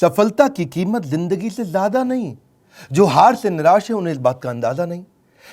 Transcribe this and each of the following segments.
सफलता की कीमत जिंदगी से ज्यादा नहीं। जो हार से निराश है उन्हें इस बात का अंदाजा नहीं।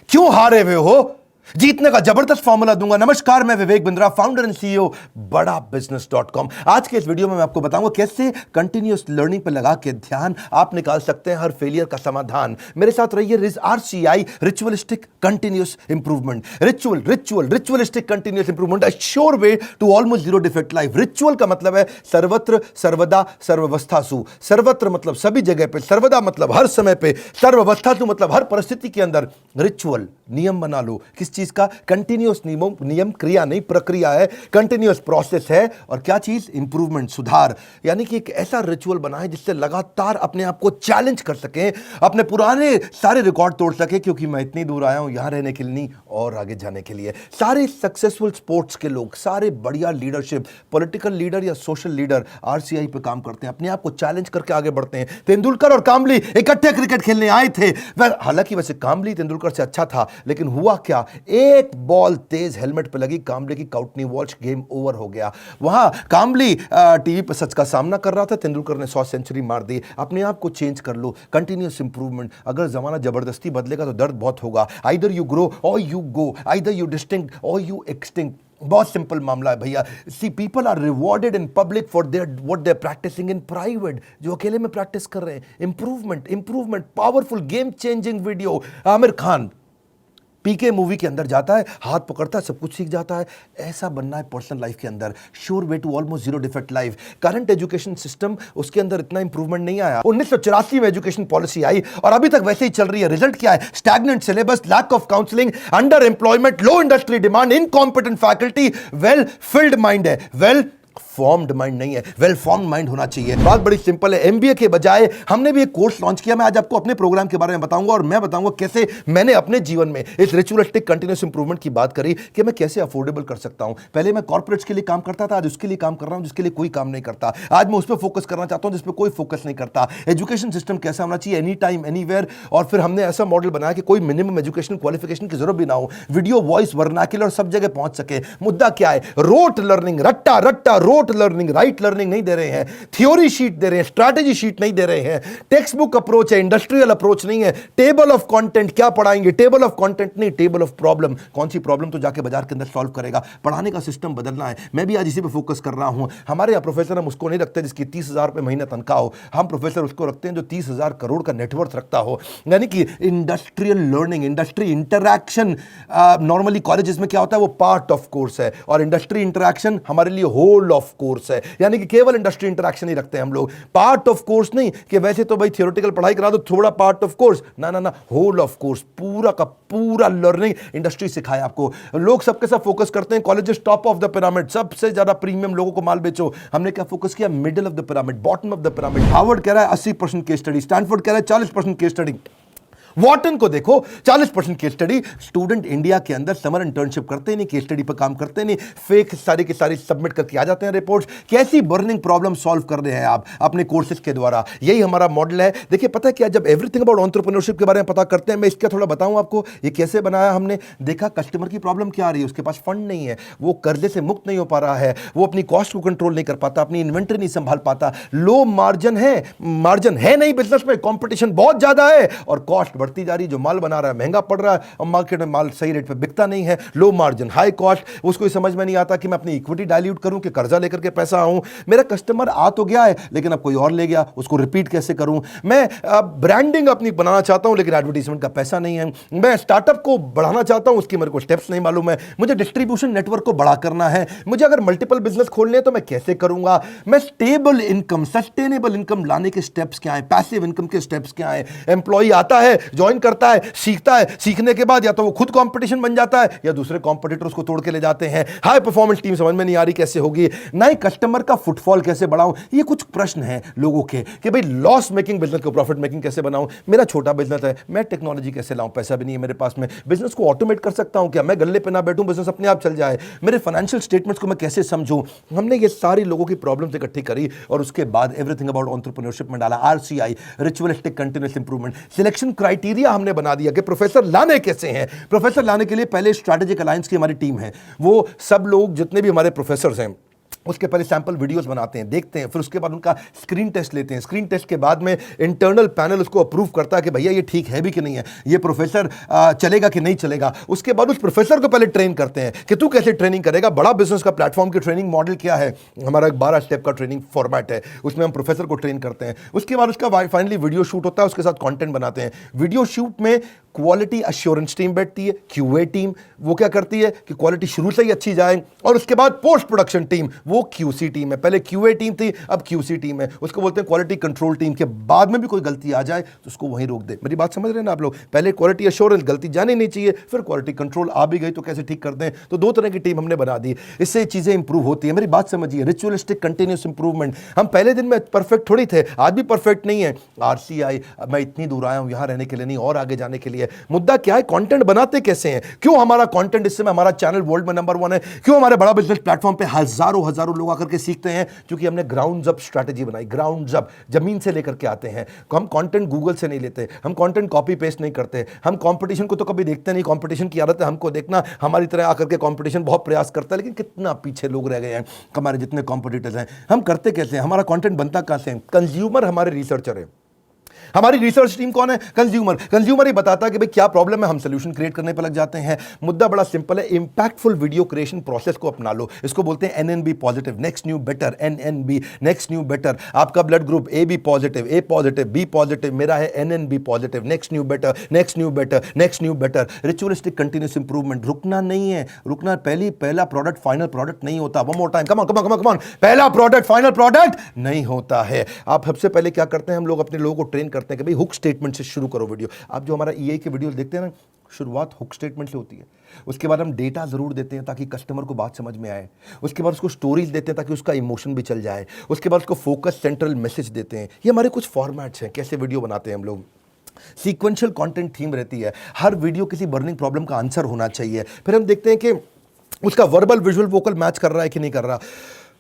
क्यों हारे हुए हो, जीतने का जबरदस्त फॉर्मूला दूंगा। नमस्कार, मैं Vivek Bindra, founder and CEO बड़ा बिजनेस.com। आज के इस वीडियो में मैं आपको बताऊंगा कैसे कंटिन्यूअस लर्निंग पर लगा के ध्यान आप निकाल सकते हैं हर फेलियर का समाधान। मेरे साथ रहिए। RCI, ritualistic continuous improvement. Ritualistic continuous improvement, a sure way to almost zero defect life. Ritual का मतलब है सर्वत्र, सर्वदा, सर्वावस्थासु। सर्वत्र मतलब सभी जगह पे, सर्वदा मतलब हर समय पे, सर्वावस्थासु मतलब हर परिस्थिति के अंदर। रिचुअल नियम बना लो। किस चीज का? कंटिन्यूअस नियम, क्रिया नहीं प्रक्रिया है, कंटिन्यूअस प्रोसेस है। और क्या चीज? इंप्रूवमेंट, सुधार। यानी कि एक ऐसा रिचुअल बना है जिससे लगातार अपने आप को चैलेंज कर सके, अपने पुराने सारे रिकॉर्ड तोड़ सके। क्योंकि मैं इतनी दूर आया हूं यहां रहने के लिए नहीं, और आगे जाने के लिए। सारे सक्सेसफुल स्पोर्ट्स के लोग, सारे बढ़िया लीडरशिप, पॉलिटिकल लीडर या सोशल लीडर RCI पे काम करते हैं, अपने आप को चैलेंज करके आगे बढ़ते हैं। तेंदुलकर और कामली इकट्ठे क्रिकेट खेलने आए थे। हालांकि वैसे कामली तेंदुलकर से अच्छा था, लेकिन हुआ क्या? एक बॉल तेज हेलमेट पे लगी, कामले की काउटनी वॉच, गेम ओवर हो गया। वहां कामली टीवी पर सच का सामना कर रहा था, तेंदुलकर ने 100 सेंचुरी मार दी। अपने आप को चेंज कर लो, कंटिन्यूअस इंप्रूवमेंट। अगर जमाना जबरदस्ती बदलेगा तो दर्द बहुत होगा। Either you grow or you go, either you distinct or you extinct. बहुत सिंपल मामला है भैया। See, people are rewarded in public for their what they are practising in private. जो अकेले में प्रैक्टिस कर रहे हैं। Improvement, powerful, game changing video. Aamir Khan PK movie के अंदर जाता है, हाथ पकड़ता है, सब कुछ सीख जाता है। ऐसा बनना है पर्सनल लाइफ के अंदर। Sure way to almost zero defect life. Current education system, उसके अंदर इतना इंप्रूवमेंट नहीं आया। 1984 में एजुकेशन पॉलिसी आई और अभी तक वैसे ही चल रही है। रिजल्ट क्या है? Stagnant syllabus, lack of counselling, under employment, low industry demand, incompetent faculty. Well filled mind है, वेल फॉर्म्ड माइंड नहीं है। वेल फॉर्म्ड माइंड होना चाहिए। बात बड़ी सिंपल है। MBA के बजाय हमने भी एक कोर्स लॉन्च किया। मैं आज आपको अपने प्रोग्राम के बारे में बताऊंगा और मैं बताऊंगा कैसे मैंने अपने जीवन में इस रिचुअलिस्टिक कंटिन्यूअस इंप्रूवमेंट की बात करी कि मैं कैसे अफोर्डेबल कर सकता हूं। पहले मैं कॉर्पोरेट्स के लिए काम करता था, आज उसके लिए काम कर रहा हूं जिसके लिए कोई काम नहीं करता। आज मैं उस पर फोकस करना चाहता हूं जिस पर कोई फोकस नहीं करता। एजुकेशन सिस्टम कैसा होना चाहिए? Any time, anywhere. और फिर हमने ऐसा मॉडल बनाया कि कोई मिनिमम एजुकेशन क्वालिफिकेशन की जरूरत भी ना हो। वीडियो, वॉइस, वर्नाक्युलर और सब जगह पहुंच सके। मुद्दा क्या है? रोट लर्निंग, रट्टा रोट लर्निंग, राइट लर्निंग नहीं दे रहे हैं। थ्योरी शीट दे रहे हैं, स्ट्रैटेजी शीट नहीं दे रहे हैं। टेक्स्ट बुक अप्रोच है, इंडस्ट्रियल अप्रोच नहीं है। टेबल ऑफ कंटेंट क्या पढ़ाएंगे? टेबल ऑफ कंटेंट नहीं, टेबल ऑफ प्रॉब्लम। कौन सी प्रॉब्लम तो जाके बाजार के अंदर सॉल्व करेगा। पढ़ाने का सिस्टम बदलना है। मैं भी आज इसी पे फोकस कर रहा हूं। हमारे यहाँ प्रोफेसर हम उसको नहीं रखते जिसकी 30,000 रुपए महीना तनख्वाह हो। हम प्रोफेसर उसको रखते हैं जो 30,000 करोड़ का नेटवर्थ रखता हो। यानी कि industrial learning, industry interaction. Normally colleges में क्या होता है? वो पार्ट ऑफ कोर्स है, और इंडस्ट्री इंटरैक्शन हमारे लिए होल ऑफ कोर्स है। यानी कि केवल इंडस्ट्री इंटरैक्शन ही रखते हैं हम लोग। पार्ट ऑफ कोर्स नहीं कि वैसे तो भाई थियोरेटिकल पढ़ाई करा दो, थोड़ा पार्ट ऑफ कोर्स। ना, होल ऑफ कोर्स, पूरा का पूरा लर्निंग इंडस्ट्री सिखाए आपको। लोग सबके साथ फोकस करते हैं colleges top of the pyramid, सबसे ज्यादा प्रीमियम लोगों को माल बेचो। हमने क्या फोकस किया? Middle of the pyramid, bottom of the pyramid. Harvard कह रहा है 80% केस स्टडी, स्टैनफोर्ड कह रहा है 40% केस स्टडी। वॉटन को देखो 40% केस स्टडी। स्टूडेंट इंडिया के अंदर समर इंटर्नशिप करते नहीं, केस स्टडी पर काम करते नहीं, फेक सारी की सारी सबमिट करके आ जाते हैं रिपोर्ट्स। कैसी बर्निंग प्रॉब्लम सॉल्व कर रहे हैं आप अपने कोर्सेज के द्वारा? यही हमारा मॉडल है। देखिए पता है क्या, जब एवरीथिंग अबाउट एंटरप्रेन्योरशिप के बारे में पता करते हैं, मैं इसका थोड़ा बताऊं आपको ये कैसे बनाया हमने। देखा कस्टमर की प्रॉब्लम क्या आ रही है, उसके पास फंड नहीं है, वो कर्जे से मुक्त नहीं हो पा रहा है, वो अपनी कॉस्ट को कंट्रोल नहीं कर पाता, अपनी इन्वेंटरी नहीं संभाल पाता, लो मार्जिन है नहीं बिजनेस में, कॉम्पिटिशन बहुत ज्यादा है और कॉस्ट बढ़ती जा रही है। जो माल बना रहा है महंगा पड़ रहा है और मार्केट में माल सही रेट पे बिकता नहीं है। Low margin, high cost. उसको ही समझ में नहीं आता कि मैं अपनी इक्विटी डाइल्यूट करूं कि कर्जा लेकर के पैसा आऊं। मेरा कस्टमर आ तो गया है लेकिन अब कोई और ले गया, उसको रिपीट कैसे करूं। मैं ब्रांडिंग अपनी बनाना चाहता हूं लेकिन एडवर्टाइजमेंट का पैसा नहीं है। मैं स्टार्टअप को बढ़ाना चाहता हूं, उसकी मेरे को स्टेप्स नहीं मालूम है। मुझे डिस्ट्रीब्यूशन नेटवर्क को बड़ा करना है। मुझे अगर मल्टीपल बिजनेस खोलने हैं तो मैं कैसे करूंगा। मैं स्टेबल इनकम, सस्टेनेबल इनकम लाने के स्टेप्स क्या है, पैसिव इनकम के स्टेप्स क्या है। एम्प्लॉई आता है, ज्वाइन करता है, सीखता है, सीखने के बाद या तो वो खुद कंपटीशन बन जाता है या दूसरे कंपटीटर उसको तोड़ के ले जाते हैं। हाई परफॉर्मेंस टीम समझ में नहीं आ रही कैसे होगी। नए कस्टमर का फुटफॉल कैसे बढ़ाऊं। ये कुछ प्रश्न हैं लोगों के कि भाई लॉस मेकिंग बिजनेस को प्रॉफिट मेकिंग कैसे बनाऊं। मेरा छोटा बिजनेस है, मैं टेक्नोलॉजी कैसे लाऊं, पैसा भी नहीं है मेरे पास में। बिजनेस को ऑटोमेट कर सकता हूं क्या? मैं गल्ले पे ना बैठूं, बिजनेस अपने आप चल जाए। मेरे फाइनेंशियल स्टेटमेंट्स को मैं कैसे समझूं। हमने ये सारी लोगों की प्रॉब्लम्स इकट्ठी करी और उसके बाद एवरीथिंग अबाउट एंटरप्रेन्योरशिप में डाला। RCI, ritualistic continuous improvement. Selection criteria हमने बना दिया कि प्रोफेसर लाने कैसे हैं। प्रोफेसर लाने के लिए पहले स्ट्रैटेजिक अलायंस की हमारी टीम है। वो सब लोग जितने भी हमारे प्रोफेसर हैं उसके पहले सैंपल वीडियोस बनाते हैं, देखते हैं, फिर उसके बाद उनका स्क्रीन टेस्ट लेते हैं। स्क्रीन टेस्ट के बाद में इंटरनल पैनल उसको अप्रूव करता है कि भैया ये ठीक है भी कि नहीं है, ये प्रोफेसर चलेगा कि नहीं चलेगा। उसके बाद उस प्रोफेसर को पहले ट्रेन करते हैं कि तू कैसे ट्रेनिंग करेगा। बड़ा बिजनेस का प्लेटफॉर्म की ट्रेनिंग मॉडल क्या है, हमारा एक 12 स्टेप का ट्रेनिंग फॉर्मेट है, उसमें हम प्रोफेसर को ट्रेन करते हैं। उसके बाद उसका फाइनली वीडियो शूट होता है, उसके साथ कंटेंट बनाते हैं। वीडियो शूट में क्वालिटी अश्योरेंस टीम बैठती है, क्यूए टीम, वो क्या करती है कि क्वालिटी शुरू से ही अच्छी जाए, और उसके बाद पोस्ट प्रोडक्शन टीम, वो क्यूसी टीम है। पहले क्यूए टीम थी, अब क्यूसी टीम है, उसको बोलते हैं क्वालिटी कंट्रोल टीम। के बाद में भी कोई गलती आ जाए तो उसको वहीं रोक दे। मेरी बात समझ रहे हैं ना आप लोग? पहले क्वालिटी अश्योरेंस, गलती जानी नहीं चाहिए, फिर क्वालिटी कंट्रोल, आ भी गई तो कैसे ठीक कर दें। तो दो तरह की टीम हमने बना दी, इससे चीजें इंप्रूव होती है। मेरी बात समझिए, रिचुअलिस्टिक कंटिन्यूस इंप्रूवमेंट। हम पहले दिन में परफेक्ट थोड़ी थे, आज भी परफेक्ट नहीं है। आरसीआई, मैं इतनी दूर आया हूं यहां रहने के लिए नहीं, और आगे जाने के लिए। मुद्दा क्या है, कंटेंट बनाते कैसे हैं? क्यों हमारा कंटेंट इस समय, हमारा चैनल वर्ल्ड में नंबर 1 है? क्यों हमारे बड़ा बिजनेस प्लेटफॉर्म पे हजारों लोग आकर के सीखते हैं? क्योंकि हमने ग्राउंड अप स्ट्रेटजी बनाई। ग्राउंड अप, जमीन से लेकर के आते हैं। हम कंटेंट गूगल से नहीं लेते, हम कंटेंट कॉपी पेस्ट नहीं करते, हम कंपटीशन को तो कभी देखते नहीं। कंपटीशन की आदत है हमको देखना, हमारी तरह आकर के कंपटीशन बहुत प्रयास करता है, लेकिन कितना पीछे लोग रह गए हैं हमारे जितने कॉम्पिटिटर्स हैं। हम करते कैसे हैं? हमारा कंटेंट बनता कैसे है? कंज्यूमर हमारे रिसर्चर है। हमारी रिसर्च टीम कौन है? कंज्यूमर ही बताता है कि भाई क्या प्रॉब्लम है, हम सोल्यूशन क्रिएट करने पर लग जाते हैं। मुद्दा बड़ा सिंपल है, इंपैक्टफुल वीडियो क्रिएशन प्रोसेस को अपना लो। इसको बोलते हैं NNB positive, next new better. NNB, next new better. आपका blood group A B positive, A positive, B positive, मेरा है NNB positive. Next new better, next new better, next new better. Ritualistic continuous improvement. रुकना नहीं है, रुकना पहला product final product नहीं होता। One more time, come on, पहला प्रोडक्ट फाइनल प्रोडक्ट नहीं होता है। आप सबसे पहले क्या करते हैं, हम लोग अपने लोगों को ट्रेन करते हैं कि भाई हुक स्टेटमेंट से शुरू करो वीडियो। आप जो हमारा ईआई के वीडियो देखते हैं ना, शुरुआत हुक स्टेटमेंट से होती है। उसके बाद हम डेटा जरूर देते हैं ताकि कस्टमर को बात समझ में आए। उसके बाद उसको स्टोरीज देते हैं ताकि उसका इमोशन भी चल जाए। उसके बाद उसको फोकस सेंट्रल मैसेज देते हैं। ये हमारे कुछ फॉर्मेट्स हैं कैसे वीडियो बनाते हैं हम लोग। सीक्वेंशियल कंटेंट थीम रहती है, हर वीडियो किसी बर्निंग प्रॉब्लम का आंसर होना चाहिए। फिर हम देखते हैं कि उसका वर्बल विजुअल वोकल मैच कर रहा है कि नहीं कर रहा,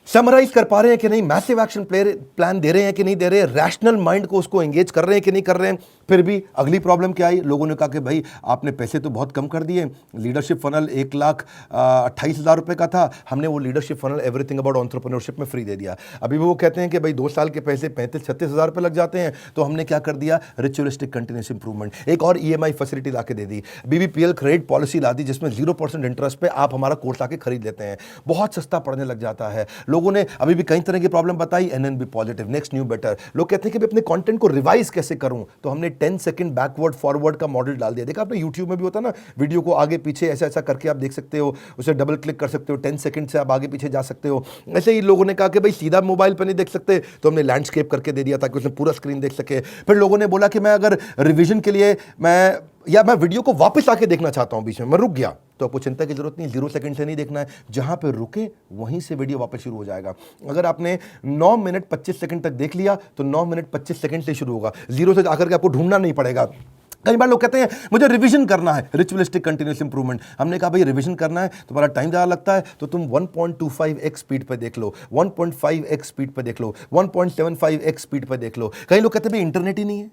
समराइज कर पा रहे हैं कि नहीं, मैसिव एक्शन प्लान दे रहे हैं कि नहीं दे रहे, रैशनल माइंड को उसको एंगेज कर रहे हैं कि नहीं कर रहे हैं। फिर भी अगली प्रॉब्लम क्या आई, लोगों ने कहा कि भाई आपने पैसे तो बहुत कम कर दिए। लीडरशिप फनल 1,28,000 रुपये का था, हमने वो leadership funnel everything about entrepreneurship में फ्री दे दिया। अभी वो कहते हैं कि भाई 2 साल के पैसे 35-36 हज़ार रुपये लग जाते हैं। तो हमने क्या कर दिया, रिचुअलिस्टिक कंटिन्यूस इंप्रूवमेंट। एक और ईएमआई फैसिलिटी ला के दे दी, बीबीपीएल क्रेडिट पॉलिसी ला दी, जिसमें 0% इंटरेस्ट पे आप हमारा कोर्स आके खरीद लेते हैं। बहुत सस्ता पड़ने लग जाता है। लोगों ने अभी भी कई तरह की प्रॉब्लम बताई, NNB positive, next new better. लोग कहते हैं कि अपने कंटेंट को रिवाइज कैसे करूं, तो हमने 10 सेकंड बैकवर्ड फॉरवर्ड का मॉडल डाल दिया। देखा आपने, यूट्यूब में भी होता है ना, वीडियो को आगे पीछे ऐसा ऐसा करके आप देख सकते हो, उसे डबल क्लिक कर सकते हो, 10 सेकंड से आप आगे पीछे जा सकते हो। ऐसे ही लोगों ने कहा कि भाई सीधा मोबाइल पर नहीं देख सकते, तो हमने लैंडस्केप करके दे दिया ताकि उसने पूरा स्क्रीन देख सके। फिर लोगों ने बोला कि मैं अगर रिविजन के लिए मैं वीडियो को वापस आके देखना चाहता हूं, बीच में मैं रुक गया, तो आपको चिंता की जरूरत नहीं, 0 सेकंड से नहीं देखना है, जहां पे रुके वहीं से वीडियो वापस शुरू हो जाएगा। अगर आपने 9 मिनट 25 सेकंड तक देख लिया तो 9 मिनट 25 सेकंड से शुरू होगा, 0 से आकर के आपको ढूंढना नहीं पड़ेगा। कई बार लोग कहते हैं मुझे रिवीजन करना है, रिचुअलिस्टिक कंटिन्यूस इंप्रूवमेंट। हमने कहा भाई रिवीजन करना है, तुम्हारा टाइम ज़्यादा लगता है, तो तुम 1.25x स्पीड पे देख लो, 1.5x स्पीड पे देख लो, 1.75x स्पीड पे देख लो। कई लोग कहते हैं भाई इंटरनेट ही नहीं है,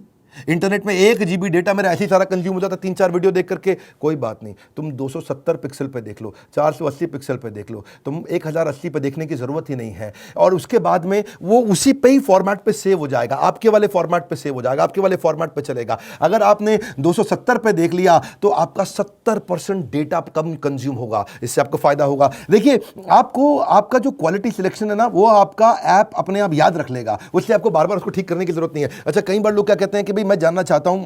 इंटरनेट में 1 GB डेटा मेरा ऐसे ही सारा कंज्यूम हो जाता है 3-4 वीडियो देख करके। कोई बात नहीं, तुम 270 पिक्सल पे देख लो, 480 पिक्सल पे देख लो, तुम 1080 पे देखने की जरूरत ही नहीं है। और उसके बाद में वो उसी पे ही फॉर्मेट पे सेव हो जाएगा, आपके वाले फॉर्मेट पे सेव हो जाएगा, आपके वाले फॉर्मेट पे चलेगा। अगर आपने 270 पे देख लिया तो आपका 70% डेटा कम कंज्यूम होगा, इससे आपको फायदा होगा। देखिए, आपको आपका जो क्वालिटी सिलेक्शन है ना, वो आपका ऐप अपने आप याद रख लेगा, उससे आपको बार बार उसको ठीक करने की जरूरत नहीं है। अच्छा, कई बार लोग क्या कहते हैं कि भाई मैं जानना चाहता हूं,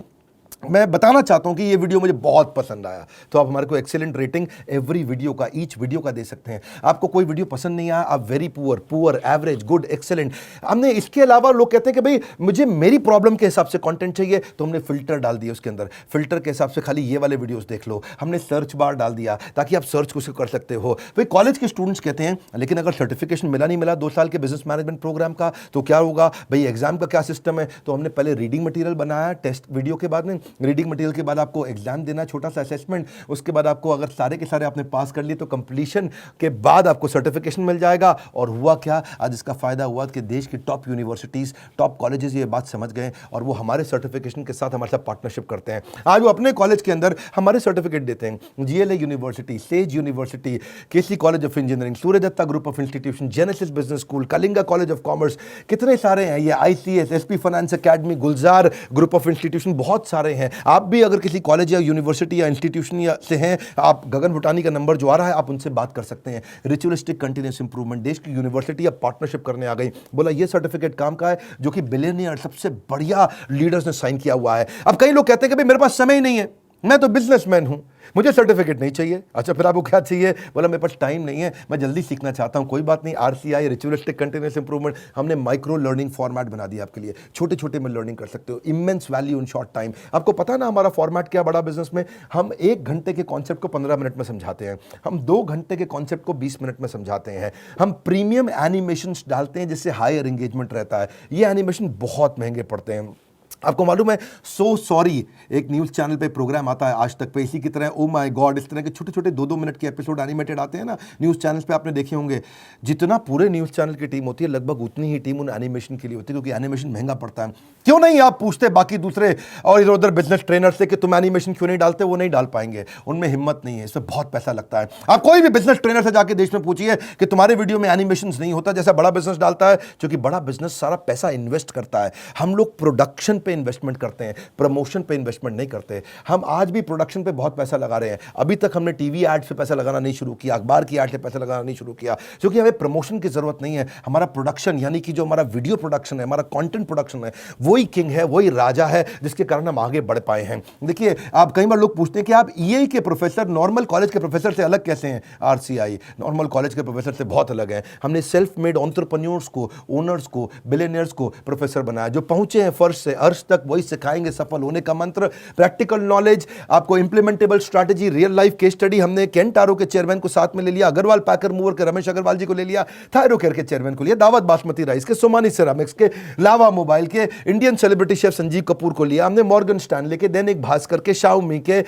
मैं बताना चाहता हूं कि ये वीडियो मुझे बहुत पसंद आया, तो आप हमारे को एक्सीलेंट रेटिंग एवरी वीडियो का, ईच वीडियो का दे सकते हैं। आपको कोई वीडियो पसंद नहीं आया, आप very poor, average, good, excellent. हमने इसके अलावा लोग कहते हैं कि भाई मुझे मेरी प्रॉब्लम के हिसाब से कंटेंट चाहिए, तो हमने फिल्टर डाल दिया उसके अंदर, फिल्टर के हिसाब से खाली ये वाले वीडियोस देख लो। हमने सर्च बार डाल दिया ताकि आप सर्च को कर सकते हो। भाई कॉलेज के स्टूडेंट्स कहते हैं लेकिन अगर सर्टिफिकेशन मिला नहीं मिला 2 साल के बिजनेस मैनेजमेंट प्रोग्राम का, तो क्या होगा भाई, एग्जाम का क्या सिस्टम है? तो हमने पहले रीडिंग मटेरियल बनाया टेस्ट वीडियो के बाद में, रीडिंग मटेरियल के बाद आपको एग्जाम देना, छोटा सा असेसमेंट, उसके बाद आपको अगर सारे के सारे आपने पास कर लिए तो कंप्लीशन के बाद आपको सर्टिफिकेशन मिल जाएगा। और हुआ क्या, आज इसका फायदा हुआ कि देश की टॉप यूनिवर्सिटीज, टॉप कॉलेजेस ये बात समझ गए और वो हमारे सर्टिफिकेशन के साथ हमारे साथ पार्टनरशिप करते हैं। आज वो अपने कॉलेज के अंदर हमारे सर्टिफिकेट देते हैं। GLA university, Sage university, KC college of engineering, Surya Datta group of institution, Genesis business school, Kalinga college of commerce, कितने सारे हैं ये, ICS, SP finance academy, Gulzar group of institution, बहुत सारे हैं। आप भी अगर किसी कॉलेज या यूनिवर्सिटी या इंस्टीट्यूशन या से हैं, आप गगन भुटानी का नंबर जो आ रहा है आप उनसे बात कर सकते हैं। रिचुअलिस्टिक कंटिन्यूस इंप्रूवमेंट, देश की यूनिवर्सिटी अब पार्टनरशिप करने आ गई। बोला ये सर्टिफिकेट काम का है जो कि बिलियनियर सबसे बढ़िया लीडर्स ने साइन किया हुआ है। अब कई लोग कहते हैं कि भाई मेरे पास समय ही नहीं है, मैं तो बिजनेसमैन हूं, मुझे सर्टिफिकेट नहीं चाहिए। अच्छा फिर आपको क्या चाहिए? बोला मेरे पास टाइम नहीं है, मैं जल्दी सीखना चाहता हूं। कोई बात नहीं, आरसीआई, रिचुअलिस्टिक कंटिन्यूस इंप्रूवमेंट, हमने माइक्रो लर्निंग फॉर्मेट बना दिया आपके लिए। छोटे छोटे में लर्निंग कर सकते हो, immense value in short time. आपको पता है ना हमारा फॉर्मेट क्या बड़ा बिजनेस में, हम 1 घंटे के कॉन्सेप्ट को 15 मिनट में समझाते हैं, हम 2 घंटे के कॉन्सेप्ट को 20 मिनट में समझाते हैं, हम प्रीमियम एनिमेशन डालते हैं जिससे हायर एंगेजमेंट रहता है। ये एनिमेशन बहुत महंगे पड़ते हैं। आपको मालूम है, सो सॉरी एक न्यूज़ चैनल पे प्रोग्राम आता है आज तक पे, इसी की तरह ओ माय गॉड, इस तरह के छोटे छोटे 2-2 मिनट के एपिसोड एनिमेटेड आते हैं ना न्यूज़ चैनल्स पे, आपने देखे होंगे। जितना पूरे न्यूज़ चैनल की टीम होती है लगभग उतनी ही टीम उन एनिमेशन के लिए होती है, क्योंकि एनिमेशन महंगा पड़ता है। क्यों नहीं आप पूछते बाकी दूसरे और इधर उधर बिजनेस ट्रेनर से कि तुम एनिमेशन क्यों नहीं डालते? वो नहीं डाल पाएंगे, उनमें हिम्मत नहीं है, इसमें बहुत पैसा लगता है। आप कोई भी बिजनेस ट्रेनर से जाके देश में पूछिए कि तुम्हारे वीडियो में एनिमेशन नहीं होता जैसा बड़ा बिजनेस डालता है, क्योंकि बड़ा बिजनेस सारा पैसा इन्वेस्ट करता है। हम लोग प्रोडक्शन पे इन्वेस्टमेंट करते हैं, प्रमोशन पे इन्वेस्टमेंट नहीं करते। हम आज भी प्रोडक्शन पे बहुत पैसा लगा रहे हैं। अभी तक हमने टीवी एड्स पे पैसा लगाना नहीं शुरू किया, अखबार की एड पे पैसा लगाना नहीं शुरू किया, क्योंकि हमें प्रमोशन की जरूरत नहीं है। हमारा प्रोडक्शन यानी कि जो हमारा वीडियो प्रोडक्शन है, हमारा कंटेंट प्रोडक्शन है, वही किंग है, वही राजा है, जिसके कारण हम आगे बढ़ पाए हैं। देखिए, आप कई बार लोग पूछते हैं कि आप ईए के प्रोफेसर नॉर्मल कॉलेज के प्रोफेसर से अलग कैसे हैं? आरसीआई नॉर्मल कॉलेज के प्रोफेसर से बहुत अलग है। हमने सेल्फ मेड एंटरप्रेन्योर्स को, ओनर्स को, बिलियनियर्स को प्रोफेसर बनाया, जो पहुंचे हैं फर्श से अर्श तक, वही सिखाएंगे सफल होने का मंत्र, प्रैक्टिकल नॉलेज, आपको implementable strategy, real life case study. हमने केंटारो के चेयरमैन को साथ में ले लिया, अग्रवाल पैकर मूवर के रमेश अग्रवाल जी को ले लिया, थायरोकेयर के चेयरमैन को लिया, दावत बासमती राइस के, सोमानी सिरामिक्स के, लावा मोबाइल के, Indian celebrity chef Sanjeev Kapoor को लिया हमने, मॉर्गन स्टैनले के, दैनिक भास्कर के, शाओमी के,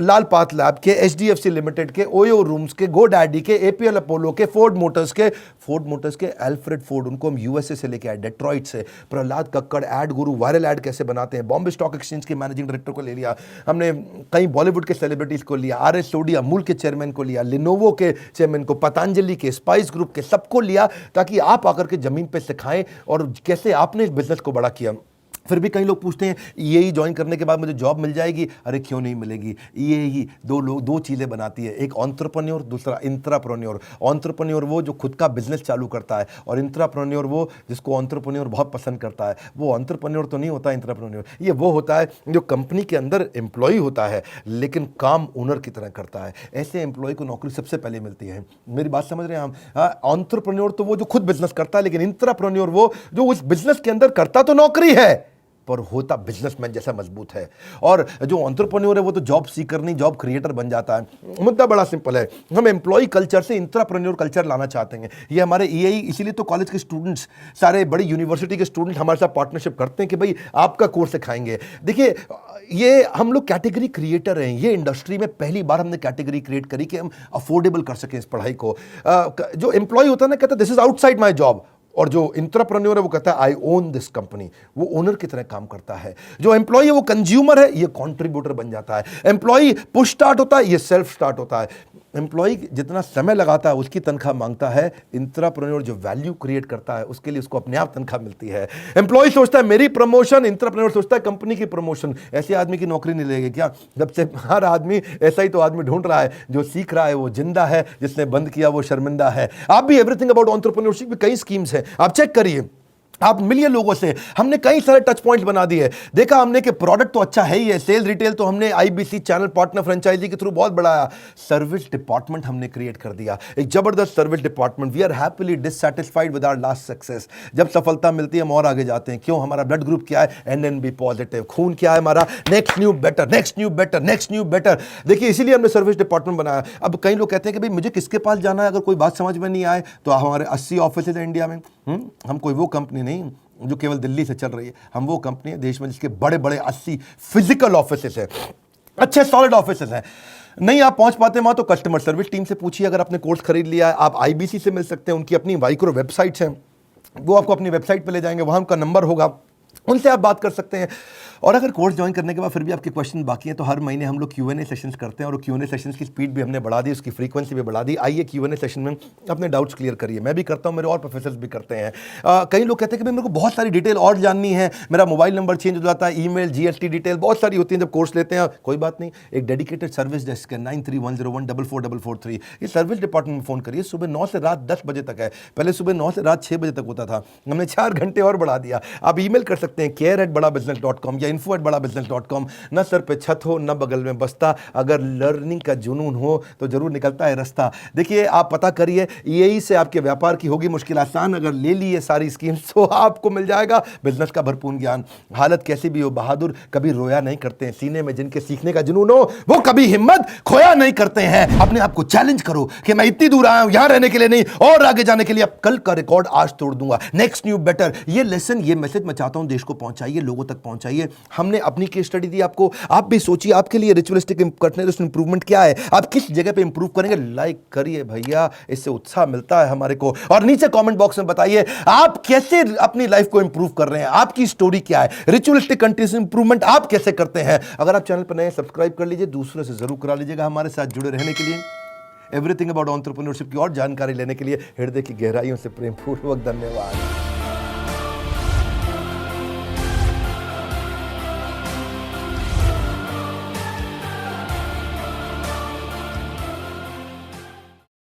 लाल पात लैब के, एचडीएफसी लिमिटेड के, ओयो रूम्स के, गोडैडी के, एपीएल अपोलो के, फोर्ड मोटर्स के, अल्फ्रेड फोर्ड, उनको हम यूएसए से लेके आए, डेट्रॉइट से। प्रहलाद कक्कड़, एड गुरु, वायरल एड कैसे बनाते हैं, बॉम्बे स्टॉक एक्सचेंज के मैनेजिंग डायरेक्टर को ले लिया हमने, कई बॉलीवुड के सेलिब्रिटीज को लिया, आरएस सोडी अमूल के चेयरमैन को लिया, लिनोवो के चेयरमैन को, पतंजलि के, स्पाइस ग्रुप के, सबको लिया ताकि आप आकर के जमीन पे सिखाएं और कैसे आपने इस बिजनेस को बड़ा किया। फिर भी कई लोग पूछते हैं ईएई ज्वाइन करने के बाद मुझे जॉब मिल जाएगी? अरे क्यों नहीं मिलेगी। ईएई दो चीज़ें बनाती है, एक एंटरप्रेन्योर, दूसरा इंट्राप्रेन्योर। एंटरप्रेन्योर वो जो खुद का बिजनेस चालू करता है, और इंट्राप्रेन्योर वो जिसको एंटरप्रेन्योर बहुत पसंद करता है। वो एंटरप्रेन्योर तो नहीं होता इंट्राप्रेन्योर, ये वो होता है जो कंपनी के अंदर एम्प्लॉय होता है लेकिन काम ओनर की तरह करता है। ऐसे एम्प्लॉय को नौकरी सबसे पहले मिलती है। मेरी बात समझ रहे हैं हम? एंटरप्रेन्योर तो वो जो खुद बिजनेस करता है, लेकिन इंट्राप्रेन्योर वो जो उस बिजनेस के अंदर करता तो नौकरी है पर होता बिजनेसमैन जैसा मजबूत है। और जो एंटरप्रेन्योर है वो तो जॉब सीकर नहीं, जॉब क्रिएटर बन जाता है। मुद्दा बड़ा सिंपल है, हम एम्प्लॉय कल्चर से इंट्राप्रेन्योर कल्चर लाना चाहते हैं। ये हमारे ईएई, इसीलिए तो कॉलेज के स्टूडेंट्स, सारे बड़ी यूनिवर्सिटी के स्टूडेंट हमारे साथ पार्टनरशिप करते हैं कि भाई आपका कोर्स सिखाएंगे। देखिए, ये हम लोग कैटेगरी क्रिएटर हैं। ये इंडस्ट्री में पहली बार हमने कैटेगरी क्रिएट करी कि हम अफोर्डेबल कर सकें इस पढ़ाई को। जो एम्प्लॉय होता है ना, कहता है this is outside my job, और जो इंट्राप्रेन्योर है वो कहता है आई ओन दिस कंपनी, वो ओनर की तरह काम करता है। जो एम्प्लॉय है वो कंज्यूमर है, ये कंट्रीब्यूटर बन जाता है। एम्प्लॉय पुश स्टार्ट होता है, ये सेल्फ स्टार्ट होता है। एम्प्लॉय जितना समय लगाता है उसकी तनख्वाह मांगता है, इंट्राप्रेन्योर जो वैल्यू क्रिएट करता है उसके लिए उसको अपने आप तनख्वाह मिलती है। एम्प्लॉय सोचता है मेरी प्रमोशन, इंट्राप्रेन्योर सोचता है कंपनी की प्रमोशन। ऐसे आदमी की नौकरी नहीं लगेगी क्या? जब से हर आदमी ऐसा ही तो आदमी ढूंढ रहा है, जो सीख रहा है वो जिंदा है, जिसने बंद किया वो शर्मिंदा है। आप भी एवरीथिंग अबाउट एंटरप्रेन्योरशिप में कई स्कीम्स हैं, आप चेक करिए। आप मिलिए लोगों से, हमने कई सारे टच पॉइंट बना दिए। देखा हमने कि प्रोडक्ट तो अच्छा है ही है, सेल रिटेल तो हमने आईबीसी चैनल पार्टनर फ्रेंचाइजी के थ्रू बहुत बढ़ाया। सर्विस डिपार्टमेंट हमने क्रिएट कर दिया, एक जबरदस्त service department. We are happily dissatisfied with our last success. जब सफलता मिलती है हम और आगे जाते हैं। क्यों? हमारा ब्लड ग्रुप क्या है? NNB positive. खून क्या है हमारा? Next new better, next new better, next new better. देखिए, इसीलिए हमने सर्विस डिपार्टमेंट बनाया। अब कई लोग कहते हैं कि भाई मुझे किसके पास जाना है अगर कोई बात समझ में नहीं आए, तो हमारे 80 ऑफिस है इंडिया में। हम कोई वो कंपनी नहीं, जो केवल दिल्ली से चल रही है। हम वो कंपनी है देश में जिसके बड़े बड़े 80 फिजिकल ऑफिसेस हैं, अच्छे सॉलिड ऑफिसेस हैं। नहीं आप पहुंच पाते वहां तो कस्टमर सर्विस टीम से पूछिए। अगर आपने कोर्स खरीद लिया है, आप आईबीसी से मिल सकते हैं, उनकी अपनी माइक्रो वेबसाइट्स हैं, वो आपको अपनी वेबसाइट पे ले जाएंगे, वहां उनका नंबर होगा, उनसे आप बात कर सकते हैं। और अगर कोर्स ज्वाइन करने के बाद फिर भी आपके क्वेश्चन बाकी हैं तो हर महीने हम लोग Q&A सेशंस करते हैं, और Q&A सेशंस की स्पीड भी हमने बढ़ा दी, उसकी फ्रीक्वेंसी भी बढ़ा दी। आइए Q&A सेशन में अपने डाउट्स क्लियर करिए। मैं भी करता हूं, मेरे और प्रोफेसर्स भी करते हैं। कई लोग कहते हैं कि भाई मेरे को बहुत सारी डिटेल और जाननी है, मेरा मोबाइल नंबर चेंज हो जाता है, ईमेल, GST डिटेल बहुत सारी होती है जब कोर्स लेते हैं। कोई बात नहीं, एक डेडिकेटेड सर्विस डेस्क है 9310144443, ये सर्विस डिपार्टमेंट में फ़ोन करिए। सुबह 9 से रात 10 बजे तक है, पहले सुबह 9 से रात 6 बजे तक होता था, हमने 4 घंटे और बढ़ा दिया। आप ईमेल कर सकते हैं care@badabusiness.com या info@badabusiness.com। न सर पे छत हो न बगल में बस्ता, अगर लर्निंग का जुनून हो तो जरूर निकलता है रास्ता। देखिए आप पता करिए, यही से आपके व्यापार की होगी मुश्किल आसान। अगर ले ली है सारी स्कीम्स तो आपको मिल जाएगा बिजनेस का भरपूर ज्ञान। हालत कैसी भी हो, बहादुर कभी रोया नहीं करते हैं, सीने में जिनके सीखने का जुनून हो वो कभी हिम्मत खोया नहीं करते हैं। अपने आप को चैलेंज करो कि मैं इतनी दूर आया हूं यहां रहने के लिए नहीं, और आगे जाने के लिए। अब कल का रिकॉर्ड आज तोड़ दूंगा, नेक्स्ट न्यू बेटर। ये लेसन, ये मैसेज मैं चाहता हूं देश को पहुंचाइए, लोगों तक पहुंचाइए। हमने अपनी केस स्टडी दी आपको, आप भी सोचिए आपके लिए रिचुअलिस्टिक कंटिन्यूअस इंप्रूवमेंट क्या है, आप किस जगह पे इंप्रूव करेंगे। लाइक करिए भैया, इससे उत्साह मिलता है हमारे को। और नीचे कमेंट बॉक्स में बताइए आप कैसे अपनी लाइफ को इंप्रूव कर रहे हैं, आपकी स्टोरी क्या है, रिचुअलिस्टिक कंटिन्यूअस इंप्रूवमेंट आप कैसे करते हैं। अगर आप चैनल पर नए, सब्सक्राइब कर लीजिए, दूसरों से जरूर करा लीजिएगा। हमारे साथ जुड़े रहने के लिए, एवरीथिंग अबाउट एंटरप्रेन्योरशिप की और जानकारी लेने के लिए हृदय की गहराइयों से प्रेमपूर्वक धन्यवाद।